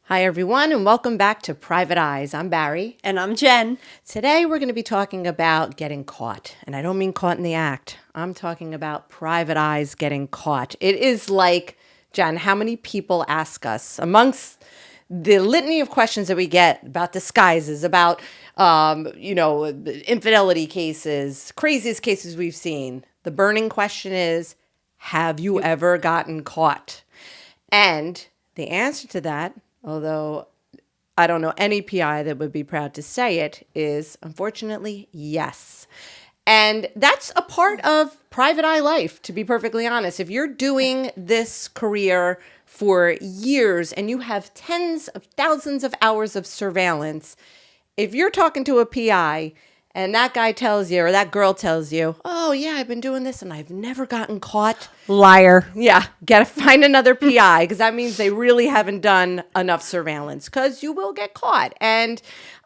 Hi, everyone, and welcome back to Private Eyes. I'm Bari. And I'm Jen. Today, we're going to be talking about getting caught. And I don't mean caught in the act. I'm talking about private eyes getting caught. It is like, Jen, how many people ask us amongst the litany of questions that we get about disguises, about, infidelity cases, craziest cases we've seen. The burning question is, have you ever gotten caught? And the answer to that, although I don't know any PI that would be proud to say it, is unfortunately yes. And that's a part of private eye life, to be perfectly honest. If you're doing this career for years and you have tens of thousands of hours of surveillance, if you're talking to a PI and that guy tells you or that girl tells you, oh, yeah, I've been doing this and I've never gotten caught. Liar. Yeah, got to find another PI because that means they really haven't done enough surveillance because you will get caught. And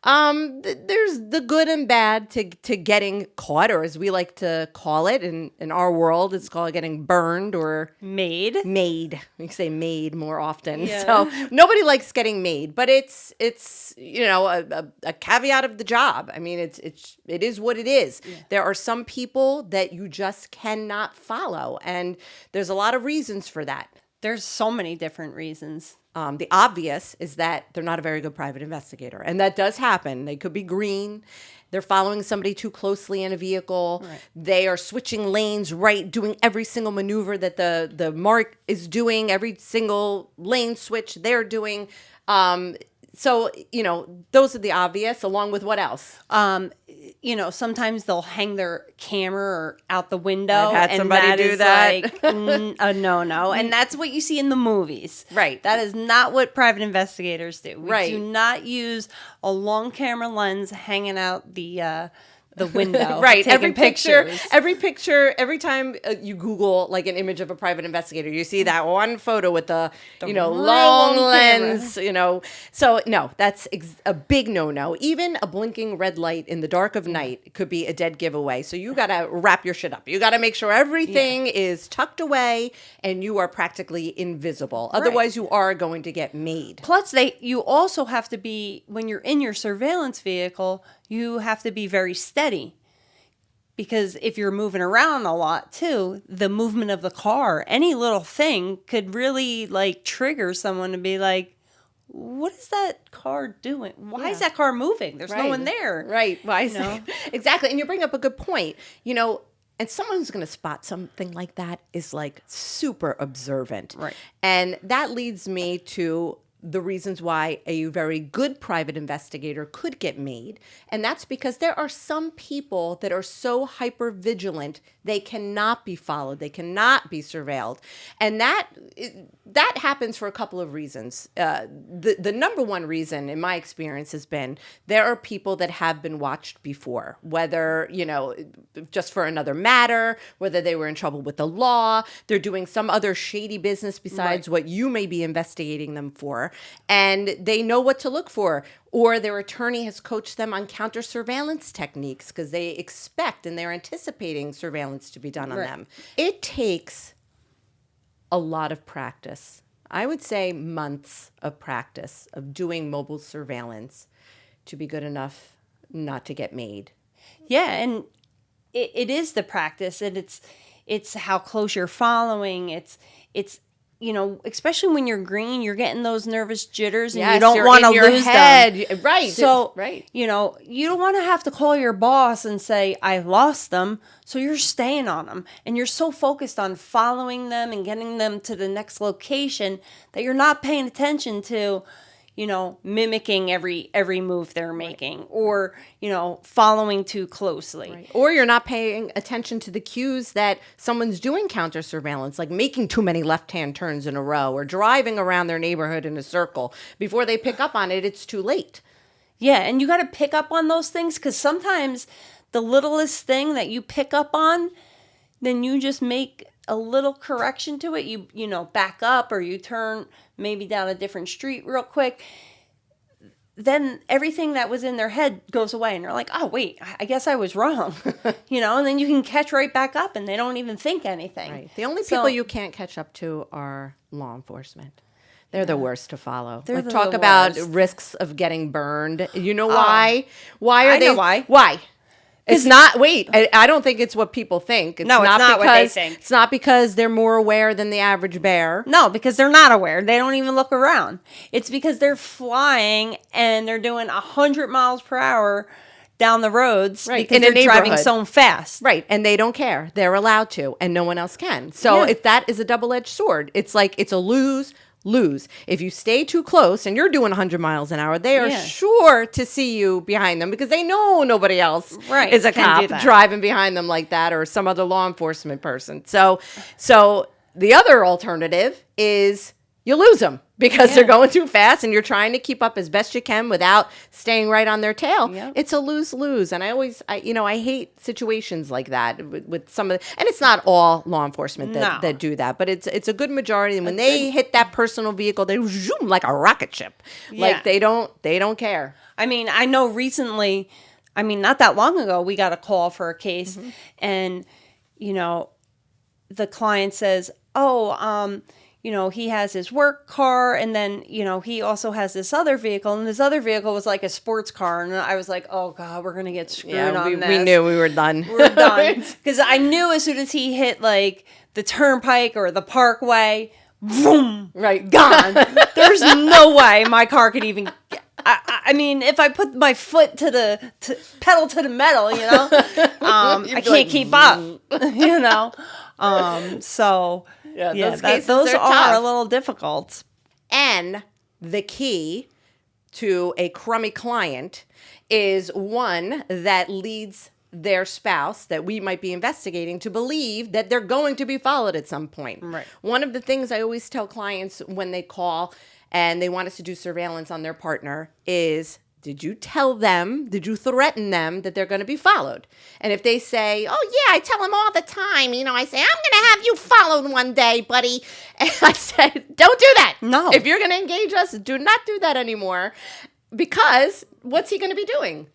there's the good and bad to getting caught, or as we like to call it in our world, it's called getting burned or Made. We say made more often. Yeah. So nobody likes getting made, but it's a caveat of the job. I mean, it is what it is. Yeah. There are some people that you just cannot follow, and there's a lot of reasons for that. There's so many different reasons. The obvious is that they're not a very good private investigator. And that does happen. They could be green. They're following somebody too closely in a vehicle. Right. They are switching lanes, right, doing every single maneuver that the mark is doing, every single lane switch they're doing. So, those are the obvious, along with what else? Sometimes they'll hang their camera out the window. I've had somebody do that. Like a no-no. And that's what you see in the movies. Right. That is not what private investigators do. We right. do not use a long camera lens hanging out the window. Right. Every picture, every time you Google like an image of a private investigator, you see that one photo with the long lens, So no, that's a big no-no. Even a blinking red light in the dark of night could be a dead giveaway. So you got to wrap your shit up. You got to make sure everything is tucked away and you are practically invisible. Right. Otherwise you are going to get made. Plus you also have to be, when you're in your surveillance vehicle, you have to be very steady, because if you're moving around a lot too, the movement of the car, any little thing could really like trigger someone to be like, what is that car doing? Why is that car moving? There's no one there. Right. Why is exactly. And you bring up a good point, and someone who's going to spot something like that is like super observant. Right. And that leads me to the reasons why a very good private investigator could get made. And that's because there are some people that are so hyper vigilant, they cannot be followed. They cannot be surveilled. And that happens for a couple of reasons. The number one reason in my experience has been there are people that have been watched before, whether, just for another matter, whether they were in trouble with the law, they're doing some other shady business besides what you may be investigating them for. And they know what to look for, or their attorney has coached them on counter surveillance techniques because they expect and they're anticipating surveillance to be done on them. It takes a lot of practice. I would say months of practice of doing mobile surveillance to be good enough not to get made. Yeah, and it is the practice, and it's how close you're following. It's especially when you're green, you're getting those nervous jitters and you don't want to lose them. Right. So, you don't want to have to call your boss and say, I lost them. So you're staying on them. And you're so focused on following them and getting them to the next location that you're not paying attention to, mimicking every move they're making, or, following too closely. Right. Or you're not paying attention to the cues that someone's doing counter surveillance, like making too many left-hand turns in a row or driving around their neighborhood in a circle. Before they pick up on it, it's too late. Yeah, and you got to pick up on those things, because sometimes the littlest thing that you pick up on, then you just make a little correction to it. You back up, or you turn maybe down a different street real quick. Then everything that was in their head goes away, and they're like, oh, wait, I guess I was wrong. And then you can catch right back up, and they don't even think anything. Right. The only people you can't catch up to are law enforcement. They're the worst to follow. They're Talk the about worst. risks of getting burned. You know why? Why are I they? know why. Why? It's not. Wait, I don't think it's what people think. No, it's not what they think. It's not because they're more aware than the average bear. No, because they're not aware. They don't even look around. It's because they're flying and they're doing 100 miles per hour down the roads because in a they're driving neighborhood. so fast. Right, and they don't care. They're allowed to, and no one else can. So if that is a double-edged sword. It's like it's a lose. If you stay too close and you're doing 100 miles an hour, they are sure to see you behind them because they know nobody else is a can do cop that. driving behind them like that or some other law enforcement person. So the other alternative is you lose them because they're going too fast and you're trying to keep up as best you can without staying right on their tail. Yep. It's a lose-lose. And I hate situations like that with some of the, and it's not all law enforcement that do that, but it's a good majority. And when they hit that personal vehicle, they zoom like a rocket ship. Yeah. Like they don't care. I mean, I know recently, not that long ago, we got a call for a case and, the client says, he has his work car and then, he also has this other vehicle and this other vehicle was like a sports car. And I was like, oh God, we're going to get screwed on this. We knew we were done. We're done. Because I knew as soon as he hit like the turnpike or the parkway, boom, gone. There's no way my car could even if I put my foot to the pedal to the metal, I can't keep up, so those are tough. a little difficult. And the key to a crummy client is one that leads their spouse that we might be investigating to believe that they're going to be followed at some point. Right. One of the things I always tell clients when they call and they want us to do surveillance on their partner is, did you threaten them that they're going to be followed? And if they say, oh, yeah, I tell them all the time, I say, I'm going to have you followed one day, buddy. And I said, don't do that. No. If you're going to engage us, do not do that anymore. Because what's he going to be doing?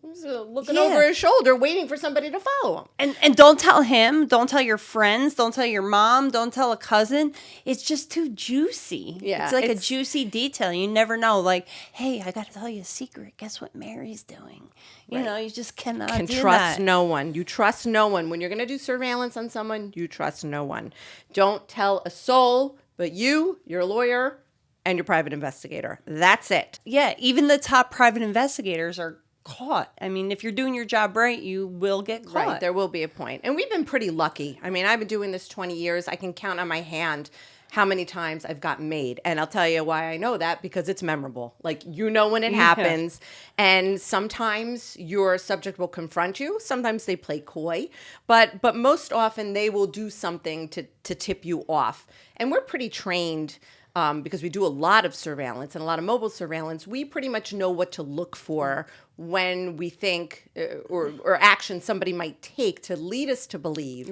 He's looking over his shoulder, waiting for somebody to follow him. And don't tell him, don't tell your friends, don't tell your mom, don't tell a cousin. It's just too juicy. Yeah, it's like a juicy detail. You never know. Like, hey, I got to tell you a secret. Guess what Mary's doing? You just cannot trust no one. You trust no one. When you're going to do surveillance on someone, you trust no one. Don't tell a soul but you, your lawyer, and your private investigator. That's it. Yeah, even the top private investigators are caught. If you're doing your job right, you will get caught. Right, there will be a point. And we've been pretty lucky. I've been doing this 20 years. I can count on my hand how many times I've gotten made. And I'll tell you why I know that, because it's memorable. Like, when it happens. And sometimes your subject will confront you. Sometimes they play coy. But most often they will do something to tip you off. And we're pretty trained because we do a lot of surveillance and a lot of mobile surveillance. We pretty much know what to look for when we think or action somebody might take to lead us to believe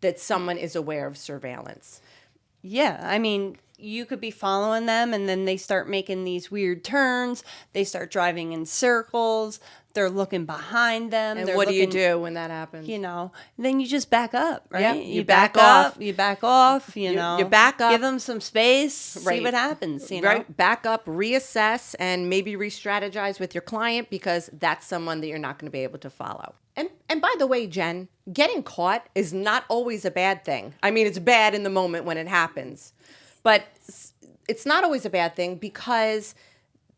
that someone is aware of surveillance. Yeah, you could be following them and then they start making these weird turns. They start driving in circles. They're looking behind them. And what do you do when that happens? Then you just back up, right? Yeah, you back off. You back off, you back up. Give them some space, see what happens, Right, back up, reassess, and maybe re-strategize with your client because that's someone that you're not going to be able to follow. And by the way, Jen, getting caught is not always a bad thing. It's bad in the moment when it happens. But it's not always a bad thing because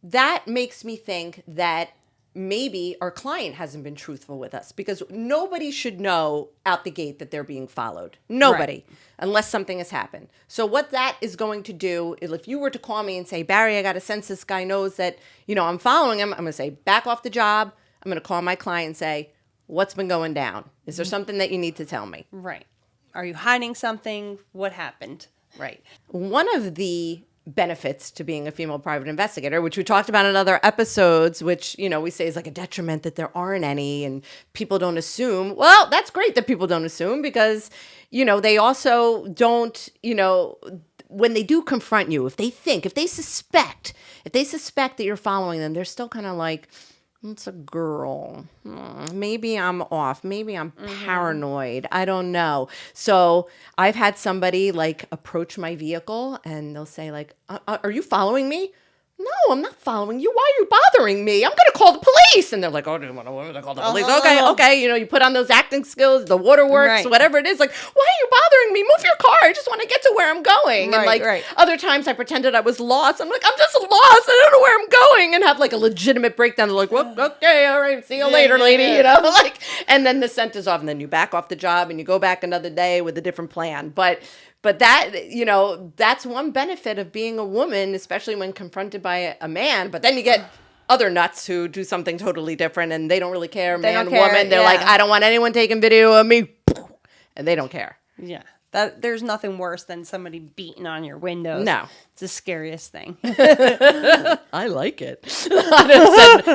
that makes me think that maybe our client hasn't been truthful with us, because nobody should know out the gate that they're being followed. Nobody, unless something has happened. So what that is going to do is, if you were to call me and say, Barry, I got a sense this guy knows that, I'm following him, I'm going to say, back off the job. I'm going to call my client and say, what's been going down? Is there something that you need to tell me? Right. Are you hiding something? What happened? Right. One of the benefits to being a female private investigator, which we talked about in other episodes, which, we say is like a detriment that there aren't any and people don't assume. Well, that's great that people don't assume because, they also don't, when they do confront you, if they suspect that you're following them, they're still kind of like, It's a girl. Maybe I'm off. Maybe I'm paranoid. I don't know. So I've had somebody like approach my vehicle and they'll say like, are you following me? No, I'm not following you. Why are you bothering me? I'm going to call the police. And they're like, oh, do you want to call the police? Okay. You know, you put on those acting skills, the waterworks, Right. whatever it is. Like, why are you bothering me? Move your car. I just want to get to where I'm going. And like other times I pretended I was lost. I'm like, I'm just lost. I don't know where I'm going. And have like a legitimate breakdown. They're like, well, okay, all right. See you later, lady. Yeah. You know, like, and then the scent is off. And then you back off the job and you go back another day with a different plan. But that, you know, that's one benefit of being a woman, especially when confronted by a man. But then you get other nuts who do something totally different and they don't really care, man, woman. They're like, I don't want anyone taking video of me. And they don't care. Yeah. There's nothing worse than somebody beating on your windows. No. It's the scariest thing. I like it.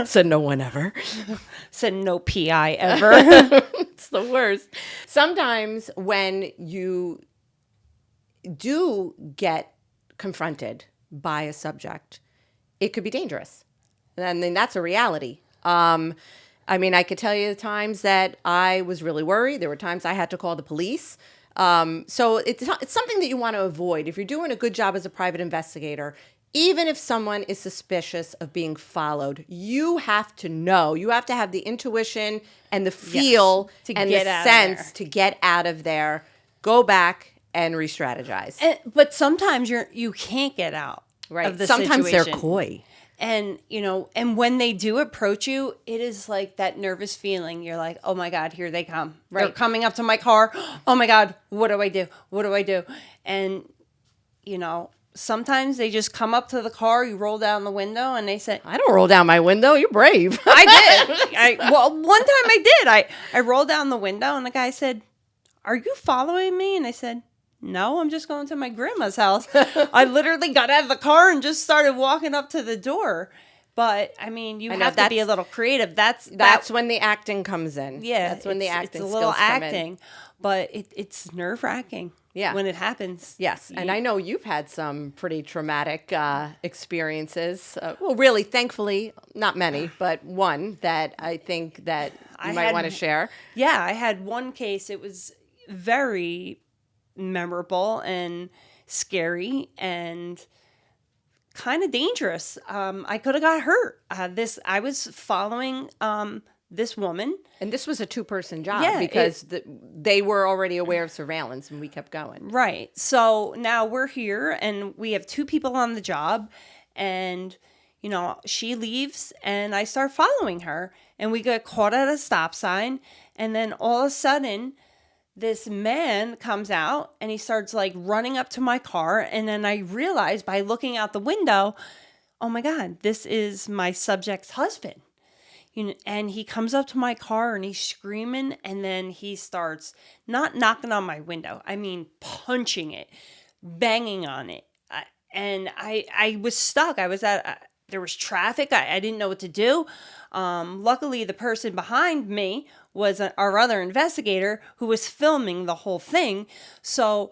said no one ever. Said no PI ever. It's the worst. Sometimes when you do get confronted by a subject, it could be dangerous. And then that's a reality. I mean, I could tell you the times that I was really worried. There were times I had to call the police. So it's something that you want to avoid. If you're doing a good job as a private investigator, even if someone is suspicious of being followed, you have to know. You have to have the intuition and the feel and the sense to get out of there, go back and re-strategize. But sometimes you can't get out of the Sometimes situation. they're coy. And, you know, and when they do approach you, it is like that nervous feeling. You're like, oh my God, here they come. Right. They're coming up to my car. Oh my God, what do I do? What do I do? And, you know, sometimes they just come up to the car, you roll down the window and they say, I don't roll down my window. You're brave. I did. Well, one time I did. I rolled down the window and the guy said, are you following me? And I said, no, I'm just going to my grandma's house. I literally got out of the car and just started walking up to the door. But I mean, you have to be a little creative. That's when the acting comes in. Yeah, that's when the acting it's a little skills come acting, in. but it's nerve-wracking. Yeah. When it happens. Yes, and I know you've had some pretty traumatic experiences. Well, really, thankfully, not many, but one that I think that you might want to share. Yeah, I had one case. It was very memorable and scary and kind of dangerous. I could have got hurt. I was following this woman. And this was a two-person job because they were already aware of surveillance and we kept going. Right. So now we're here and we have two people on the job and, you know, she leaves and I start following her and we get caught at a stop sign and then all of a sudden this man comes out and he starts like running up to my car. And then I realized by looking out the window, oh my God, this is my subject's husband. You know, and he comes up to my car and he's screaming. And then he starts not knocking on my window. I mean, punching it, banging on it. And I was stuck. There was traffic. I didn't know what to do. Luckily, the person behind me was our other investigator who was filming the whole thing. So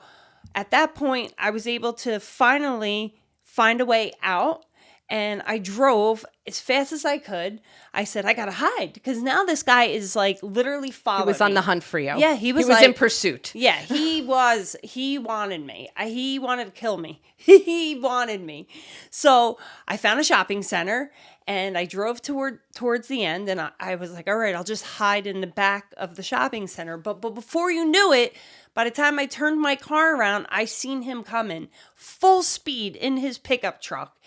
at that point, I was able to finally find a way out. And I drove as fast as I could. I said, I got to hide because now this guy is like literally following me. He was on the hunt for you. Yeah, he was like, in pursuit. Yeah, he was. He wanted me. He wanted to kill me. He wanted me. So I found a shopping center and I drove towards the end. And I was like, all right, I'll just hide in the back of the shopping center. But before you knew it, by the time I turned my car around, I seen him coming full speed in his pickup truck.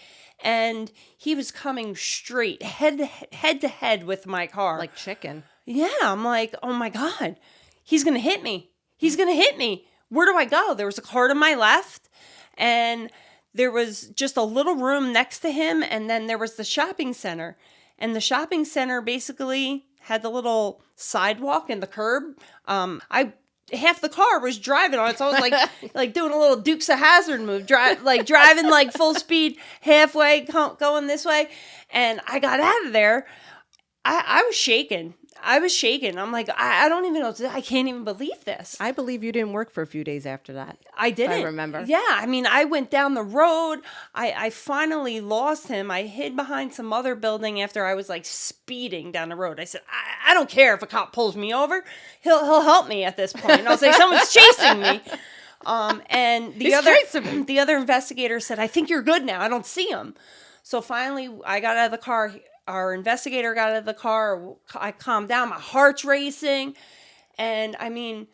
And he was coming straight, head to head with my car. Like chicken. Yeah, I'm like, oh my God, he's going to hit me. He's going to hit me. Where do I go? There was a car to my left, and there was just a little room next to him, and then there was the shopping center. And the shopping center basically had the little sidewalk and the curb. Half the car was driving on it, so I was like doing a little Dukes of Hazzard move, driving like full speed, halfway going this way, and I got out of there. I was shaking. I was shaking. I'm like, I don't even know. I can't even believe this. I believe you didn't work for a few days after that. I didn't. I remember. Yeah. I mean, I went down the road. I finally lost him. I hid behind some other building after I was like speeding down the road. I said, I don't care if a cop pulls me over. He'll help me at this point. And I was like, someone's chasing me. And the other investigator said, I think you're good now. I don't see him. So finally, I got out of the car. Our investigator got out of the car. I calmed down. My heart's racing. And I mean,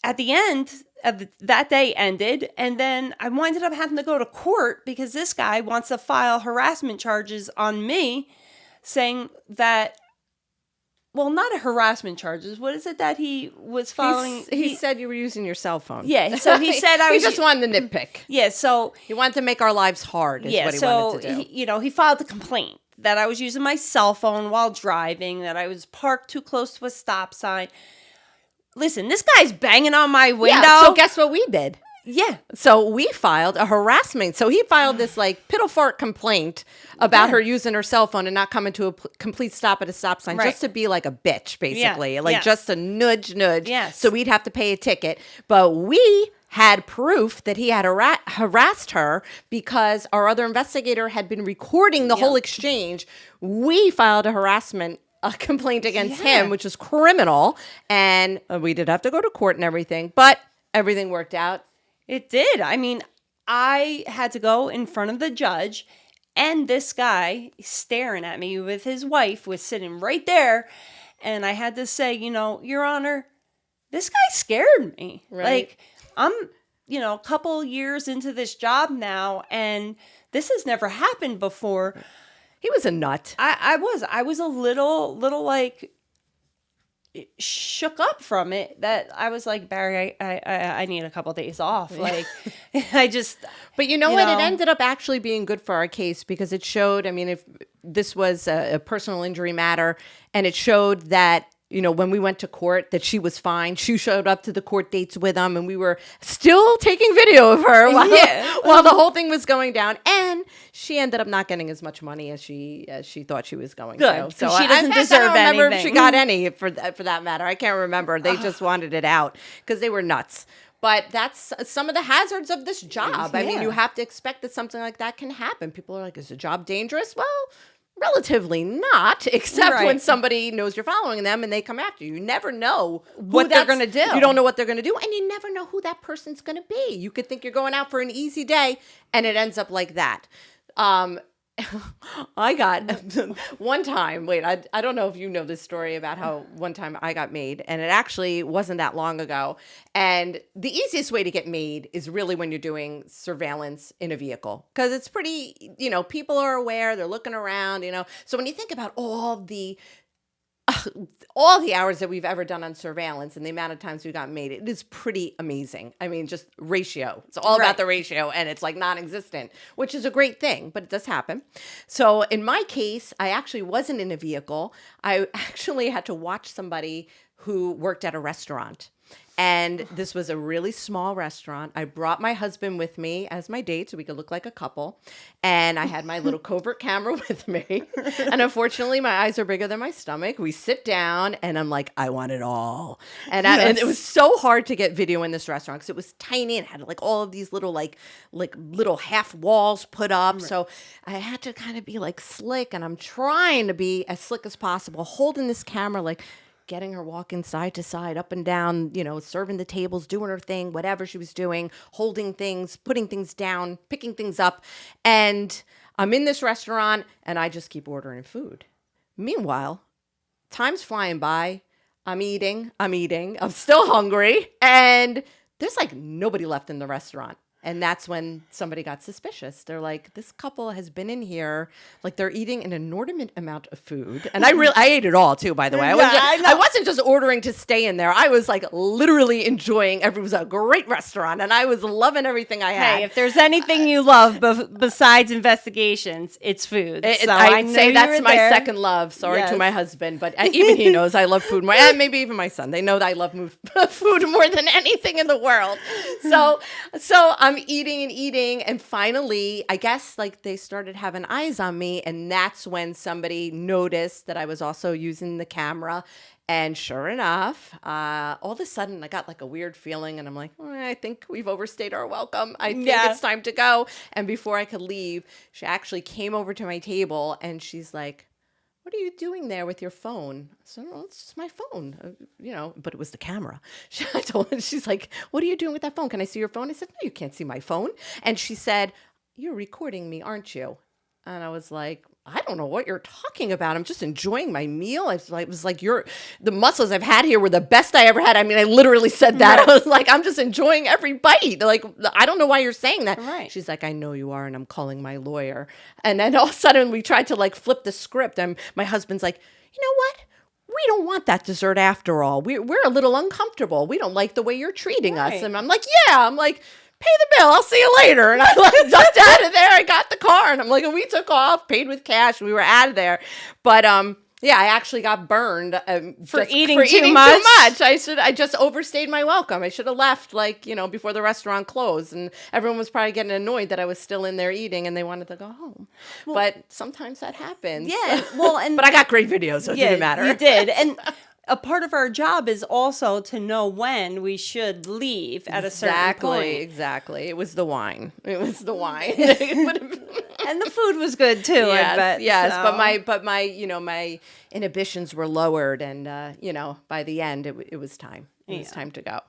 at the end of that day ended. And then I ended up having to go to court because this guy wants to file harassment charges on me, saying that, well, not a harassment charges. What is it that he was filing? He said you were using your cell phone. Yeah. So he said I was. He just wanted to nitpick. Yeah. So he wanted to make our lives hard. Is what he wanted to do. He filed a complaint that I was using my cell phone while driving, that I was parked too close to a stop sign. Listen, this guy's banging on my window. Yeah, so guess what we did? Yeah. So we filed a harassment. So he filed this like piddle fart complaint about her using her cell phone and not coming to a complete stop at a stop sign, just to be like a bitch, basically. Like just a nudge. Yes. So we'd have to pay a ticket. But we had proof that he had harassed her because our other investigator had been recording the whole exchange. We filed a complaint against him, which is criminal. And we did have to go to court and everything, but everything worked out. It did. I mean, I had to go in front of the judge, and this guy staring at me with his wife was sitting right there. And I had to say, Your Honor, this guy scared me. Right. Like, I'm, a couple years into this job now, and this has never happened before. He was a nut. I was a little like shook up from it, that I was like, Barry, I need a couple of days off. Like, I just. But you know what? It ended up actually being good for our case because it showed, I mean, if this was a personal injury matter, and it showed that, when we went to court, that she was fine. She showed up to the court dates with him, and we were still taking video of her while the whole thing was going down. And she ended up not getting as much money as she thought she was going to. So she doesn't deserve anything. I don't remember if she got any for that matter. I can't remember. They just wanted it out because they were nuts. But that's some of the hazards of this job. I mean, you have to expect that something like that can happen. People are like, is the job dangerous? Well, relatively not, except when somebody knows you're following them and they come after you. You never know what they're going to do. You don't know what they're going to do, and you never know who that person's going to be. You could think you're going out for an easy day, and it ends up like that. I got one time, I don't know if you know this story about how one time I got made, and it actually wasn't that long ago. And the easiest way to get made is really when you're doing surveillance in a vehicle, because it's pretty, people are aware, they're looking around, So when you think about all the hours that we've ever done on surveillance and the amount of times we got made, it is pretty amazing. I mean, just ratio. It's all about the ratio, and it's like non-existent, which is a great thing, but it does happen. So in my case, I actually wasn't in a vehicle. I actually had to watch somebody who worked at a restaurant. And this was a really small restaurant. I brought my husband with me as my date so we could look like a couple. And I had my little covert camera with me. And unfortunately, my eyes are bigger than my stomach. We sit down and I'm like, I want it all. And it was so hard to get video in this restaurant because it was tiny and had like all of these little like little half walls put up. Right. So I had to kind of be like slick, and I'm trying to be as slick as possible, holding this camera like getting her walking side to side, up and down, serving the tables, doing her thing, whatever she was doing, holding things, putting things down, picking things up. And I'm in this restaurant and I just keep ordering food. Meanwhile, time's flying by. I'm eating. I'm still hungry. And there's like nobody left in the restaurant. And that's when somebody got suspicious. They're like, this couple has been in here, like they're eating an inordinate amount of food. And I ate it all too, by the way. I wasn't just ordering to stay in there. I was like literally enjoying it. Was a great restaurant and I was loving everything I had. Hey, if there's anything you love besides investigations, it's food. I'd say that's my second love. Sorry to my husband, but even he knows I love food more. And maybe even my son. They know that I love food more than anything in the world. So I'm eating and eating, and finally, I guess like they started having eyes on me, and that's when somebody noticed that I was also using the camera. And sure enough, all of a sudden I got like a weird feeling, and I'm like, I think we've overstayed our welcome. I think it's time to go. And before I could leave, she actually came over to my table, and she's like, what are you doing there with your phone? I said, oh, it's just my phone, but it was the camera. I told her, she's like, what are you doing with that phone? Can I see your phone? I said, no, you can't see my phone. And she said, you're recording me, aren't you? And I was like, I don't know what you're talking about. I'm just enjoying my meal. It was like the mussels I've had here were the best I ever had. I mean, I literally said that. Right. I was like, I'm just enjoying every bite. Like, I don't know why you're saying that. Right. She's like, I know you are, and I'm calling my lawyer. And then all of a sudden we tried to like flip the script, and my husband's like, you know what? We don't want that dessert after all. We're a little uncomfortable. We don't like the way you're treating us. And I'm like, pay the bill. I'll see you later. And I like ducked out of there. I got the car, and I'm like, and we took off, paid with cash. We were out of there. But I actually got burned for eating too much. I just overstayed my welcome. I should have left before the restaurant closed, and everyone was probably getting annoyed that I was still in there eating, and they wanted to go home. Well, but sometimes that happens. Yeah. But I got great videos, so it didn't matter. You did, and. A part of our job is also to know when we should leave at a certain point. Exactly. It was the wine. And the food was good too. Yes, I bet. Yes, so. but my inhibitions were lowered, and by the end it was time. It was time to go.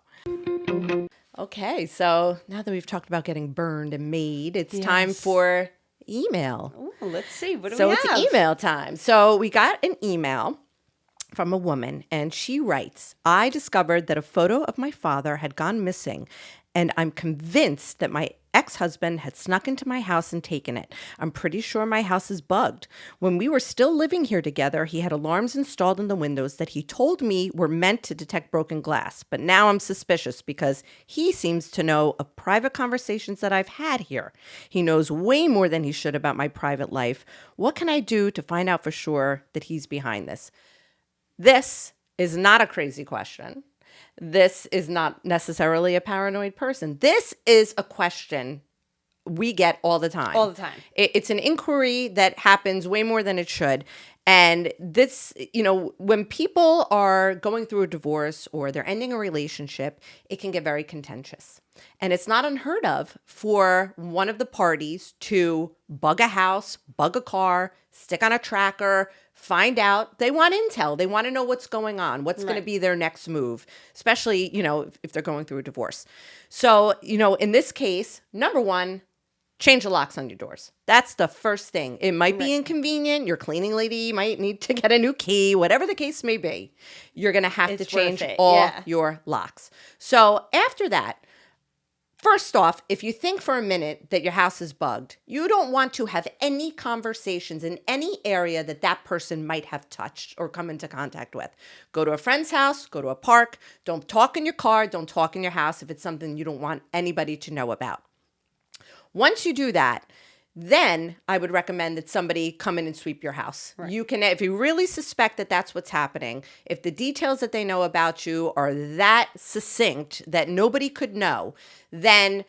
Okay, so now that we've talked about getting burned and made, it's time for email. Ooh, let's see. What do so we have? So it's email time. So we got an email from a woman, and she writes, I discovered that a photo of my father had gone missing, and I'm convinced that my ex-husband had snuck into my house and taken it. I'm pretty sure my house is bugged. When we were still living here together, he had alarms installed in the windows that he told me were meant to detect broken glass. But now I'm suspicious because he seems to know of private conversations that I've had here. He knows way more than he should about my private life. What can I do to find out for sure that he's behind this? This is not a crazy question. This is not necessarily a paranoid person. This is a question we get all the time. All the time. It's an inquiry that happens way more than it should. And this, when people are going through a divorce or they're ending a relationship, it can get very contentious. And it's not unheard of for one of the parties to bug a house, bug a car, stick on a tracker, find out. They want intel. They want to know what's going on, what's going to be their next move, especially, if they're going through a divorce. So, in this case, number one, change the locks on your doors. That's the first thing. It might be inconvenient. Your cleaning lady might need to get a new key, whatever the case may be. You're going to have to change all your locks. So after that, first off, if you think for a minute that your house is bugged, you don't want to have any conversations in any area that that person might have touched or come into contact with. Go to a friend's house, go to a park. Don't talk in your car. Don't talk in your house if it's something you don't want anybody to know about. Once you do that, then I would recommend that somebody come in and sweep your house. Right. You can, if you really suspect that that's what's happening, if the details that they know about you are that succinct that nobody could know, then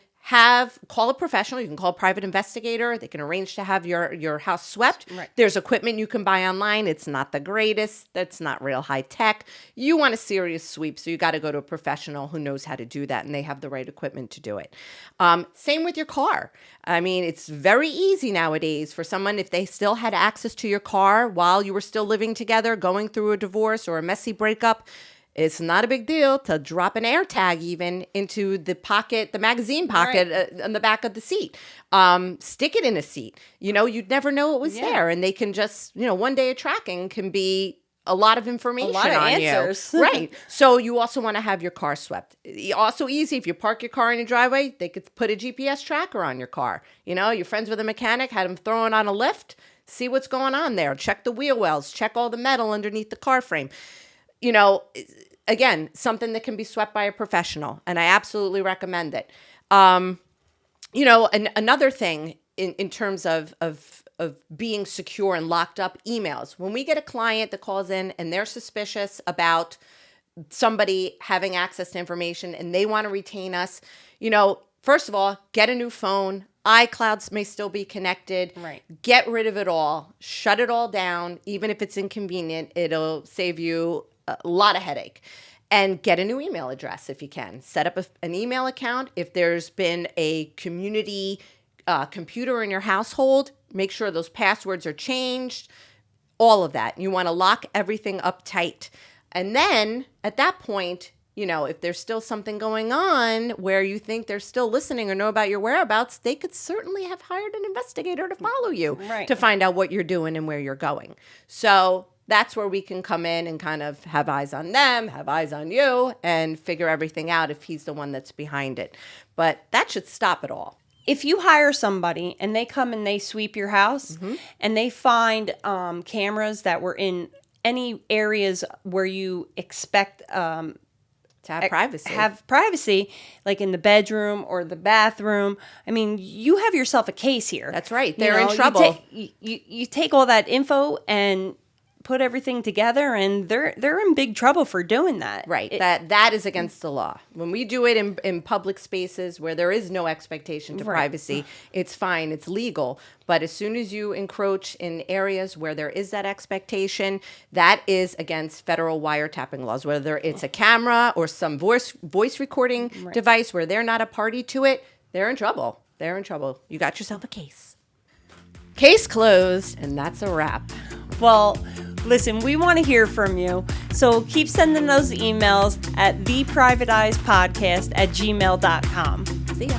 call a professional. You can call a private investigator. They can arrange to have your house swept. Right. There's equipment you can buy online. It's not the greatest. That's not real high tech. You want a serious sweep, so you got to go to a professional who knows how to do that, and they have the right equipment to do it. Same with your car. I mean, it's very easy nowadays for someone, if they still had access to your car while you were still living together, going through a divorce or a messy breakup, it's not a big deal to drop an air tag even into the pocket, the magazine pocket on the back of the seat. Stick it in a seat. You'd never know it was there. And they can just, one day of tracking can be a lot of information on answers. You. Right. So you also want to have your car swept. Also easy, if you park your car in your driveway, they could put a GPS tracker on your car. You're friends with a mechanic, had him throw it on a lift, see what's going on there. Check the wheel wells, check all the metal underneath the car frame. Again, something that can be swept by a professional, and I absolutely recommend it. Another thing in terms of being secure and locked up, emails. When we get a client that calls in and they're suspicious about somebody having access to information and they want to retain us, first of all, get a new phone. iClouds may still be connected. Right. Get rid of it all. Shut it all down. Even if it's inconvenient, it'll save you a lot of headache. And get a new email address if you can. Set up an email account. If there's been a community computer in your household, make sure those passwords are changed. All of that. You want to lock everything up tight. And then at that point, if there's still something going on where you think they're still listening or know about your whereabouts, they could certainly have hired an investigator to follow you to find out what you're doing and where you're going. So that's where we can come in and kind of have eyes on them, have eyes on you, and figure everything out if he's the one that's behind it. But that should stop it all. If you hire somebody and they come and they sweep your house and they find cameras that were in any areas where you expect to have privacy, like in the bedroom or the bathroom, I mean, you have yourself a case here. That's right. They're in trouble. You take all that info and put everything together, and they're in big trouble for doing that. Right. That is against the law. When we do it in public spaces where there is no expectation to privacy, it's fine. It's legal. But as soon as you encroach in areas where there is that expectation, that is against federal wiretapping laws, whether it's a camera or some voice recording device where they're not a party to it, they're in trouble. They're in trouble. You got yourself a case. Case closed, and that's a wrap. Well, listen, we want to hear from you. So keep sending those emails at theprivateeyes@gmail.com. See ya.